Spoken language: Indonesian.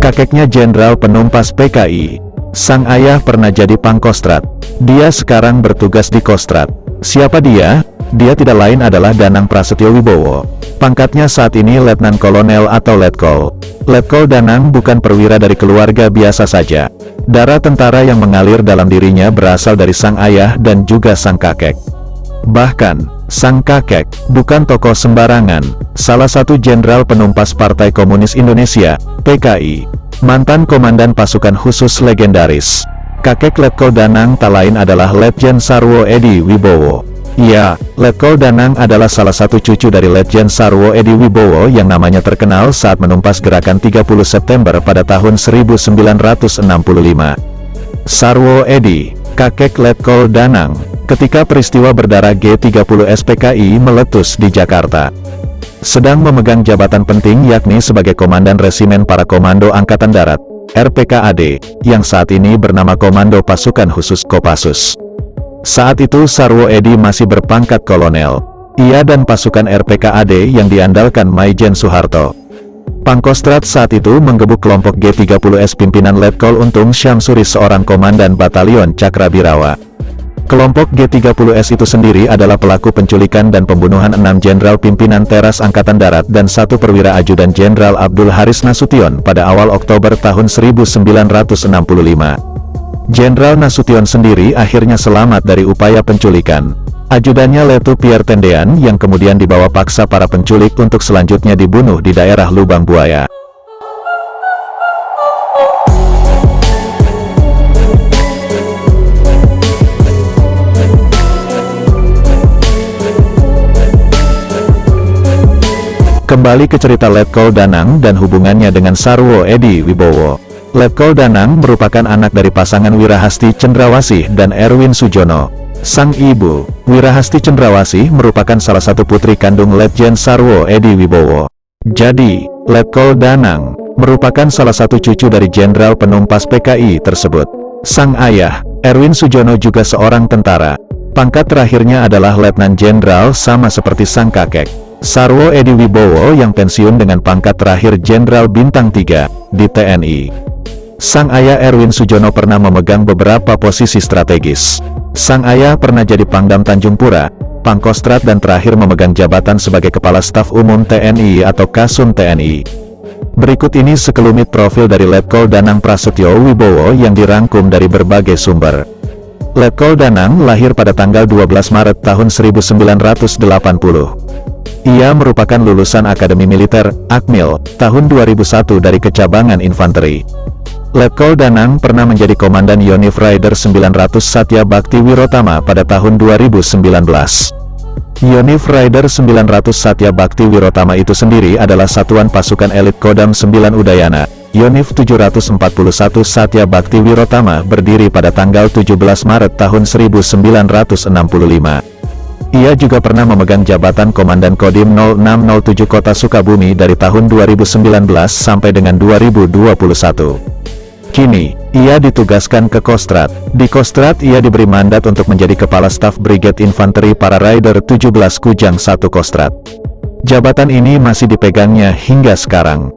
Kakeknya Jenderal Penumpas PKI. Sang ayah pernah jadi Pangkostrat. Dia sekarang bertugas di Kostrad. Siapa dia? Dia tidak lain adalah Danang Prasetyo Wibowo. Pangkatnya saat ini Letnan Kolonel atau Letkol. Letkol Danang bukan perwira dari keluarga biasa saja. Darah tentara yang mengalir dalam dirinya berasal dari sang ayah dan juga sang kakek. Bahkan, sang kakek bukan tokoh sembarangan, salah satu jenderal penumpas Partai Komunis Indonesia, PKI. Mantan komandan pasukan khusus legendaris. Kakek Letkol Danang tak lain adalah Letjen Sarwo Edi Wibowo. Ya, Letkol Danang adalah salah satu cucu dari Letjen Sarwo Edi Wibowo yang namanya terkenal saat menumpas gerakan 30 September pada tahun 1965. Sarwo Edi, kakek Letkol Danang, ketika peristiwa berdarah G30 SPKI meletus di Jakarta, sedang memegang jabatan penting yakni sebagai Komandan Resimen Para Komando Angkatan Darat, RPKAD, yang saat ini bernama Komando Pasukan Khusus Kopassus. Saat itu Sarwo Edi masih berpangkat kolonel. Ia dan pasukan RPKAD yang diandalkan Maijen Soeharto. Pangkostrat saat itu menggebuk kelompok G30S pimpinan Letkol Untung Syamsuri, seorang komandan Batalion Cakrabirawa. Kelompok G30S itu sendiri adalah pelaku penculikan dan pembunuhan 6 jenderal pimpinan Teras Angkatan Darat dan 1 perwira ajudan Jenderal Abdul Haris Nasution pada awal Oktober tahun 1965. Jenderal Nasution sendiri akhirnya selamat dari upaya penculikan. Ajudannya Letu Pierre Tendean yang kemudian dibawa paksa para penculik untuk selanjutnya dibunuh di daerah Lubang Buaya. Kembali ke cerita Letkol Danang dan hubungannya dengan Sarwo Edi Wibowo. Letkol Danang merupakan anak dari pasangan Wirahasti Cendrawasih dan Erwin Sujono. Sang ibu, Wirahasti Cendrawasih, merupakan salah satu putri kandung Letjen Sarwo Edi Wibowo. Jadi, Letkol Danang merupakan salah satu cucu dari jenderal penumpas PKI tersebut. Sang ayah, Erwin Sujono, juga seorang tentara. Pangkat terakhirnya adalah Letnan Jenderal, sama seperti sang kakek Sarwo Edi Wibowo yang pensiun dengan pangkat terakhir Jenderal Bintang 3 di TNI. Sang ayah Erwin Sujono pernah memegang beberapa posisi strategis. Sang ayah pernah jadi Pangdam Tanjung Pura, Pangkostrat, dan terakhir memegang jabatan sebagai Kepala Staf Umum TNI atau Kasum TNI. Berikut ini sekelumit profil dari Letkol Danang Prasetyo Wibowo yang dirangkum dari berbagai sumber. Letkol Danang lahir pada tanggal 12 Maret tahun 1980. Ia merupakan lulusan Akademi Militer, Akmil, tahun 2001 dari Kecabangan Infanteri. Letkol Danang pernah menjadi Komandan Yonif Raider 900 Satya Bakti Wirotama pada tahun 2019. Yonif Raider 900 Satya Bakti Wirotama itu sendiri adalah satuan pasukan elit Kodam 9 Udayana. Yonif 741 Satya Bakti Wirotama berdiri pada tanggal 17 Maret tahun 1965. Ia juga pernah memegang jabatan Komandan Kodim 0607 Kota Sukabumi dari tahun 2019 sampai dengan 2021. Kini, ia ditugaskan ke Kostrad. Di Kostrad ia diberi mandat untuk menjadi Kepala Staf Brigade Infanteri Para Raider 17 Kujang 1 Kostrad. Jabatan ini masih dipegangnya hingga sekarang.